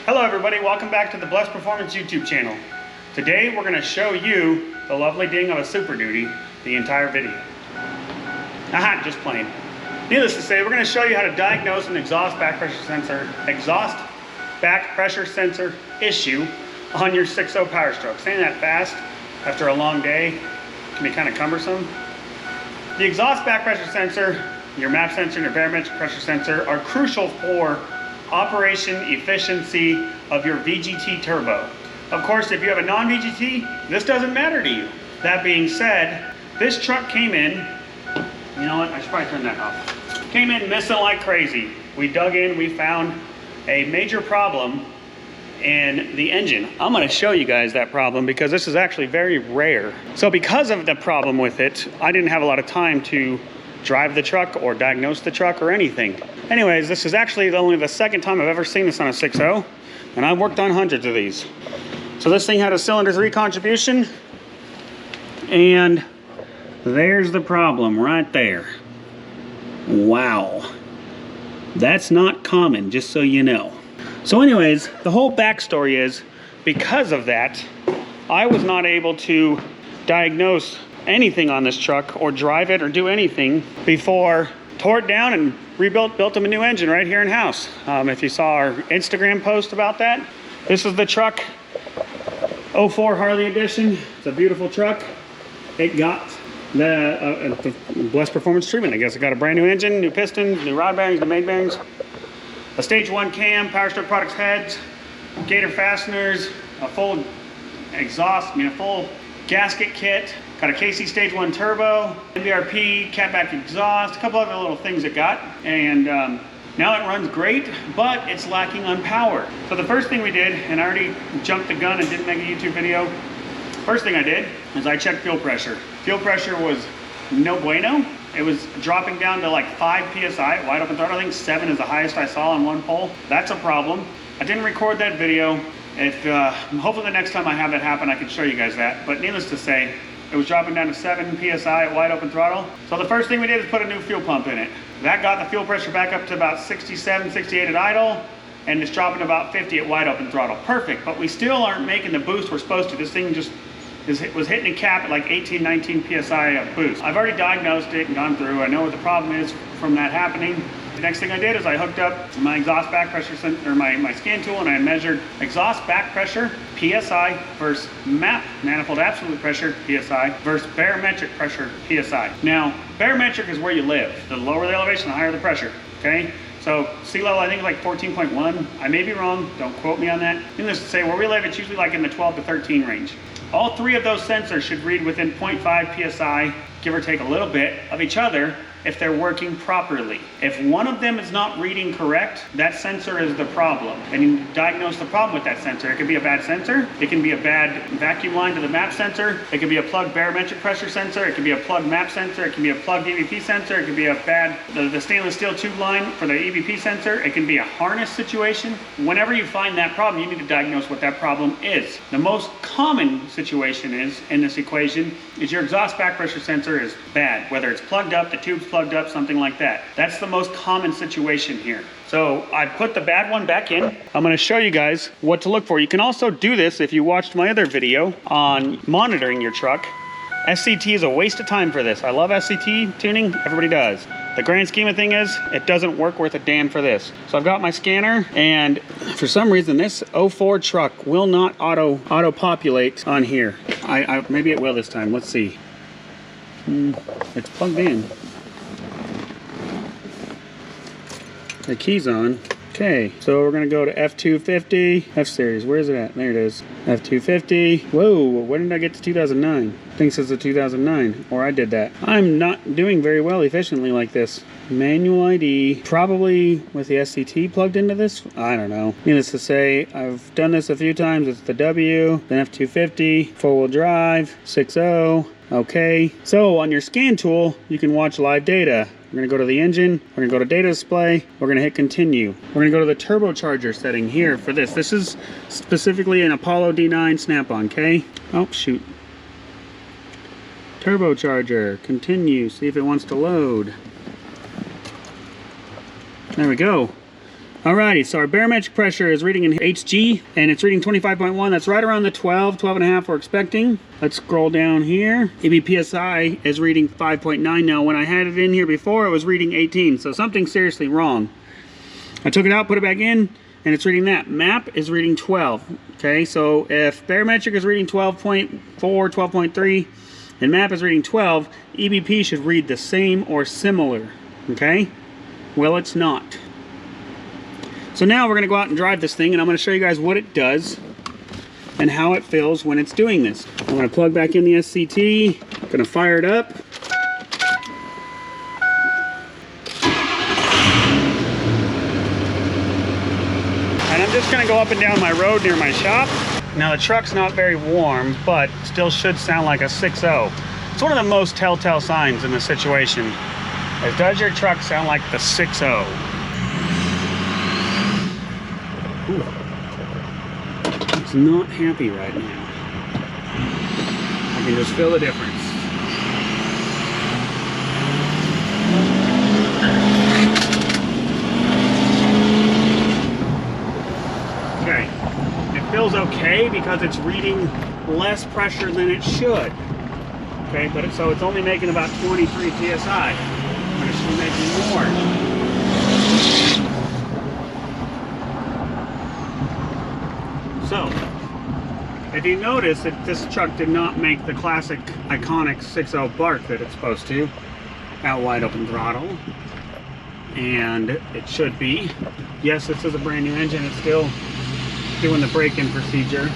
Hello everybody, welcome back to the Blessed Performance YouTube channel. Today we're going to show you the lovely ding of a Super Duty the entire video. Aha, just playing. Needless to say, we're going to show you how to diagnose an exhaust back pressure sensor issue on your 6.0 Powerstroke. Saying that fast after a long day can be kind of cumbersome. The exhaust back pressure sensor, your map sensor, and your barometric pressure sensor are crucial for operation efficiency of your VGT turbo. Of course, if you have a non-VGT, this doesn't matter to you. That being said, this truck came in, you know what, I should probably turn that off. Came in missing like crazy. We dug in, we found a major problem in the engine. I'm gonna show you guys that problem because this is actually very rare. So because of the problem with it, I didn't have a lot of time to drive the truck or diagnose the truck or anything. Anyways, this is actually only the second time I've ever seen this on a 6.0, and I've worked on hundreds of these. So this thing had a cylinder 3 contribution, and there's the problem right there. Wow. That's not common, just so you know. So anyways, the whole backstory is, because of that, I was not able to diagnose anything on this truck or drive it or do anything before tore it down and built him a new engine right here in house. If you saw our Instagram post about that, this is the truck, 04 Harley edition. It's a beautiful truck. It got the Blessed Performance treatment. I guess it got a brand new engine, new pistons, new rod bearings, new main bearings, a stage 1 cam, Powerstroke products heads, gator fasteners, a full exhaust, a full gasket kit, got a KC stage 1 turbo, MBRP, catback exhaust, a couple other little things it got, and now it runs great, but it's lacking on power. So the first thing we did, and I already jumped the gun and didn't make a YouTube video, first thing I did is I checked fuel pressure. Fuel pressure was no bueno. It was dropping down to like 5 PSI, wide open throttle. I think 7 is the highest I saw on one pole. That's a problem. I didn't record that video. Hopefully the next time I have that happen, I can show you guys that. But needless to say, it was dropping down to 7 PSI at wide open throttle. So the first thing we did is put a new fuel pump in it. That got the fuel pressure back up to about 67, 68 at idle, and it's dropping to about 50 at wide open throttle. Perfect, but we still aren't making the boost we're supposed to. This thing just was hitting a cap at like 18, 19 PSI of boost. I've already diagnosed it and gone through. I know what the problem is from that happening. The next thing I did is I hooked up my exhaust back pressure sensor, my scan tool, and I measured exhaust back pressure, PSI, versus map manifold absolute pressure, PSI, versus barometric pressure, PSI. Now, barometric is where you live. The lower the elevation, the higher the pressure, okay? So sea level, I think is like 14.1. I may be wrong, don't quote me on that. Needless to say, where we live, it's usually like in the 12 to 13 range. All 3 of those sensors should read within 0.5 PSI, give or take a little bit, of each other if they're working properly. If one of them is not reading correct, that sensor is the problem. And you diagnose the problem with that sensor. It could be a bad sensor, it can be a bad vacuum line to the map sensor, it could be a plugged barometric pressure sensor, it could be a plugged map sensor, it can be a plugged EBP sensor, it could be a bad, the stainless steel tube line for the EBP sensor, it can be a harness situation. Whenever you find that problem, you need to diagnose what that problem is. The most common situation is, in this equation, is your exhaust back pressure sensor is bad, whether it's plugged up, the tube's plugged up, something like that. That's the most common situation here. So I put the bad one back in. I'm going to show you guys what to look for. You can also do this if you watched my other video on monitoring your truck. SCT is a waste of time for this. I love SCT tuning, everybody does. The grand scheme of thing is, it doesn't work worth a damn for this. So I've got my scanner, and for some reason this 04 truck will not auto-populate on here. Maybe it will this time, let's see. It's plugged in. The key's on. Okay, so we're gonna go to F250, F series, where is it at? There it is, F250. Whoa, when did I get to 2009? I think it says the 2009, or I did that. I'm not doing very well efficiently like this. Manual ID, probably with the SCT plugged into this? I don't know. Needless to say, I've done this a few times. It's the W, then F250, 4-wheel drive, 6.0. Okay, so on your scan tool, you can watch live data. We're gonna go to the engine, we're gonna go to data display, we're gonna hit continue. We're gonna go to the turbocharger setting here for this. This is specifically an Apollo D9 snap-on, okay? Oh, shoot. Turbocharger, continue, see if it wants to load. There we go. Alrighty, so our barometric pressure is reading in HG, and it's reading 25.1. That's right around the 12 and a half we're expecting. Let's scroll down here. EBPSI is reading 5.9 now. When I had it in here before, it was reading 18, so something's seriously wrong. I took it out, put it back in, and it's reading that. MAP is reading 12. Okay, so if barometric is reading 12.4, 12.3, and MAP is reading 12, EBP should read the same or similar. Okay? Well, it's not. So now we're going to go out and drive this thing, and I'm going to show you guys what it does and how it feels when it's doing this. I'm going to plug back in the SCT, I'm going to fire it up. And I'm just going to go up and down my road near my shop. Now the truck's not very warm, but still should sound like a 6.0. It's one of the most telltale signs in the situation. Is, does your truck sound like the 6.0? Ooh. It's not happy right now. I can just feel the difference. Okay, it feels okay because it's reading less pressure than it should. Okay, but so it's only making about 23 psi, but it should be making more. So, if you notice that this truck did not make the classic iconic 6.0 bark that it's supposed to, out wide open throttle, and it should be. Yes, this is a brand new engine, it's still doing the break-in procedure.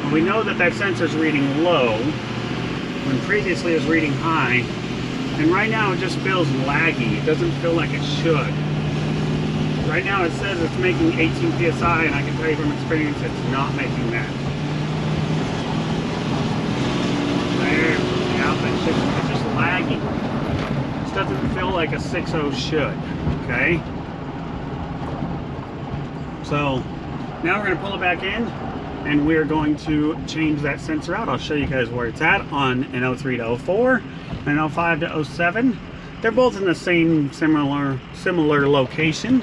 Well, we know that sensor's reading low, when previously it was reading high, and right now it just feels laggy. It doesn't feel like it should. Right now it says it's making 18 psi, and I can tell you from experience it's not making that. There, yeah, it's just laggy. This doesn't feel like a 6.0 should, okay? So now we're going to pull it back in, and we're going to change that sensor out. I'll show you guys where it's at on an 03 to 04 and an 05 to 07. They're both in the same similar location,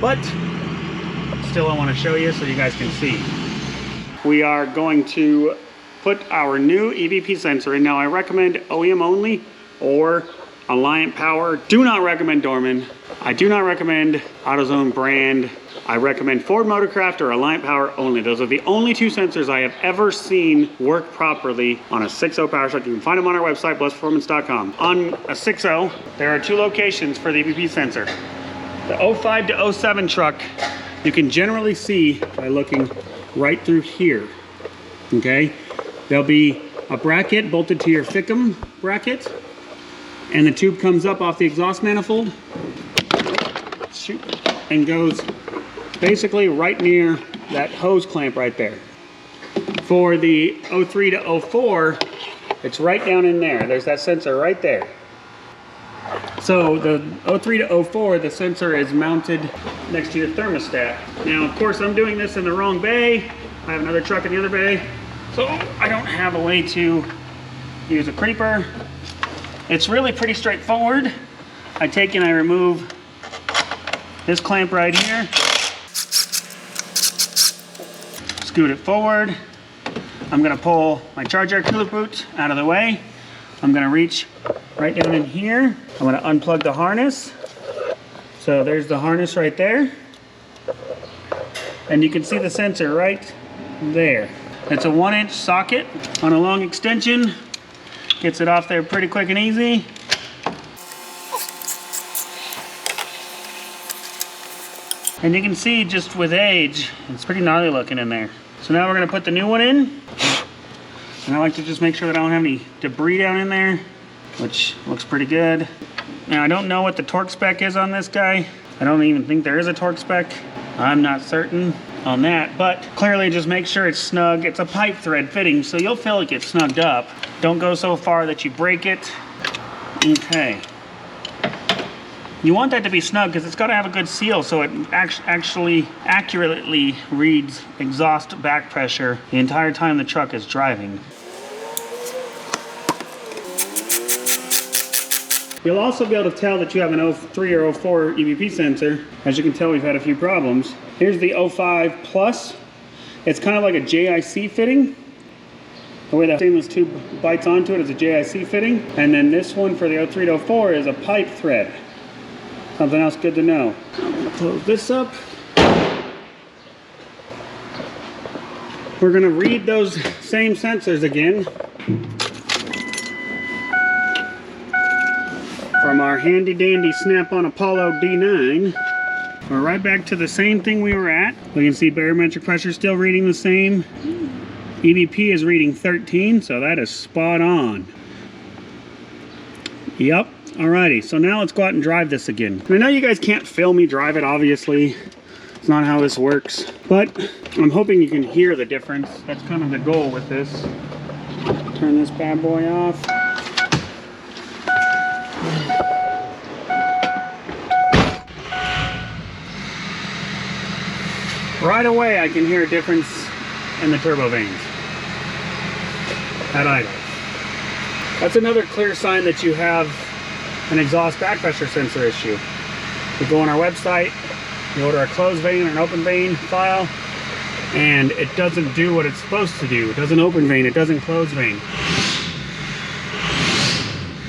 but still I want to show you so you guys can see. We are going to put our new EBP sensor in. Now I recommend OEM only or Alliant Power. Do not recommend Dorman. I do not recommend AutoZone brand. I recommend Ford Motorcraft or Alliant Power only. Those are the only two sensors I have ever seen work properly on a 6.0 Powerstroke. You can find them on our website, blessperformance.com. On a 6.0, there are two locations for the EBP sensor. The 05 to 07 truck, you can generally see by looking right through here, okay? There'll be a bracket bolted to your Fickum bracket, and the tube comes up off the exhaust manifold, and goes basically right near that hose clamp right there. For the 03 to 04, it's right down in there. There's that sensor right there. So the 03 to 04, the sensor is mounted next to your thermostat. Now, of course, I'm doing this in the wrong bay. I have another truck in the other bay, so I don't have a way to use a creeper. It's really pretty straightforward. I take and I remove this clamp right here, scoot it forward. I'm gonna pull my charge air cooler boot out of the way. I'm gonna reach right down in here. I'm gonna unplug the harness. So there's the harness right there. And you can see the sensor right there. It's a 1-inch socket on a long extension. Gets it off there pretty quick and easy. And you can see just with age, it's pretty gnarly looking in there. So now we're gonna put the new one in. And I like to just make sure that I don't have any debris down in there, which looks pretty good. Now I don't know what the torque spec is on this guy. I don't even think there is a torque spec. I'm not certain on that, but clearly just make sure it's snug. It's a pipe thread fitting, so you'll feel it get snugged up. Don't go so far that you break it. Okay. You want that to be snug because it's got to have a good seal so it actually accurately reads exhaust back pressure the entire time the truck is driving. You'll also be able to tell that you have an 03 or 04 EBP sensor. As you can tell, we've had a few problems. Here's the 05 Plus. It's kind of like a JIC fitting. The way the stainless tube bites onto it is a JIC fitting. And then this one for the 03 to 04 is a pipe thread. Something else good to know. I'm gonna close this up. We're gonna read those same sensors again from our handy dandy Snap-on Apollo D9. We're right back to the same thing we were at. We can see barometric pressure still reading the same. EBP is reading 13, so that is spot on. Yep. Alrighty, so now let's go out and drive this again. I know you guys can't film me drive it, obviously. It's not how this works. But I'm hoping you can hear the difference. That's kind of the goal with this. Turn this bad boy off. Right away I can hear a difference in the turbo vanes at idle. That's another clear sign that you have an exhaust back pressure sensor issue. You go on our website, you order a closed vane or an open vane file, and it doesn't do what it's supposed to do. It doesn't open vane, it doesn't close vane.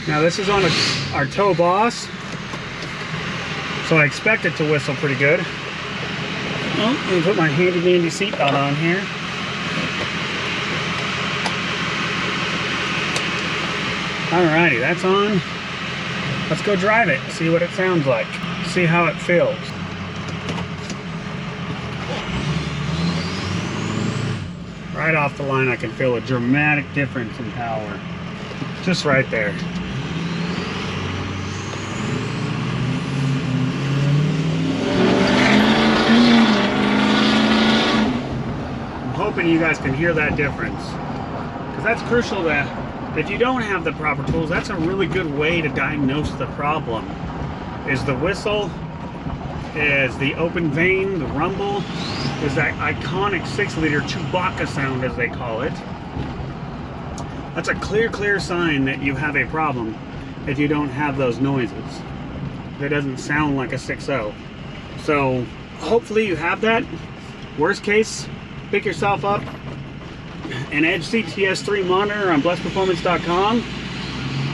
Now this is on our tow boss, so I expect it to whistle pretty good. Oh, let me put my handy dandy seatbelt on here. Alrighty, that's on. Let's go drive it, see what it sounds like, see how it feels. Right off the line I can feel a dramatic difference in power. Just right there. I'm hoping you guys can hear that difference, because that's crucial. That if you don't have the proper tools, that's a really good way to diagnose the problem. Is the whistle, is the open vane, the rumble, is that iconic 6-liter Chewbacca sound, as they call it. That's a clear sign that you have a problem if you don't have those noises. It doesn't sound like a 6.0. So hopefully you have that. Worst case, pick yourself up an Edge CTS3 monitor on blessedperformance.com,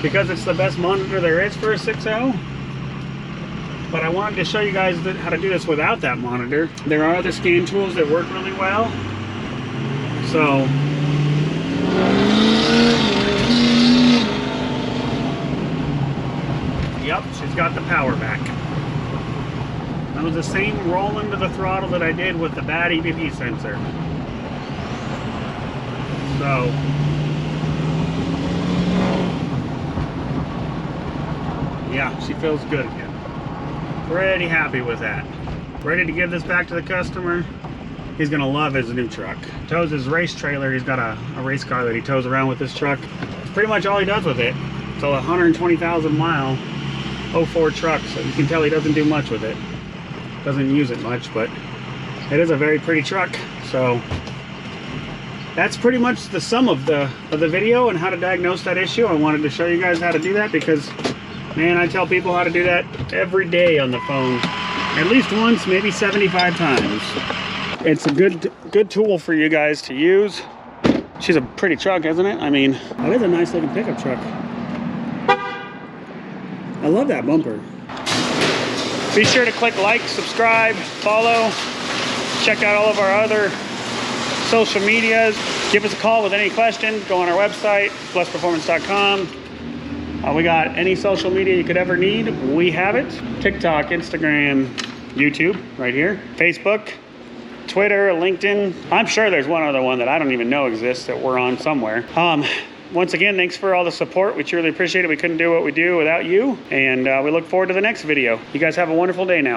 because it's the best monitor there is for a 6.0. But I wanted to show you guys how to do this without that monitor. There are other scan tools that work really well. So yep, she's got the power back. That was the same roll into the throttle that I did with the bad EBP sensor. So yeah, she feels good again. Pretty happy with that. Ready to give this back to the customer. He's gonna love his new truck. Tows his race trailer. He's got a race car that he tows around with this truck. It's pretty much all he does with it. It's a 120,000 mile 04 truck, so you can tell he doesn't do much with it. Doesn't use it much, but it is a very pretty truck. So that's pretty much the sum of the video and how to diagnose that issue. I wanted to show you guys how to do that because, man, I tell people how to do that every day on the phone. At least once, maybe 75 times. It's a good tool for you guys to use. She's a pretty truck, isn't it? I mean, that is a nice looking pickup truck. I love that bumper. Be sure to click like, subscribe, follow. Check out all of our other social medias. Give us a call with any questions. Go on our website, blessedperformance.com. We got any social media you could ever need. We have it. TikTok, Instagram, YouTube, right here. Facebook, Twitter, LinkedIn. I'm sure there's one other one that I don't even know exists that we're on somewhere. Once again, thanks for all the support. We truly appreciate it. We couldn't do what we do without you. And we look forward to the next video. You guys have a wonderful day now.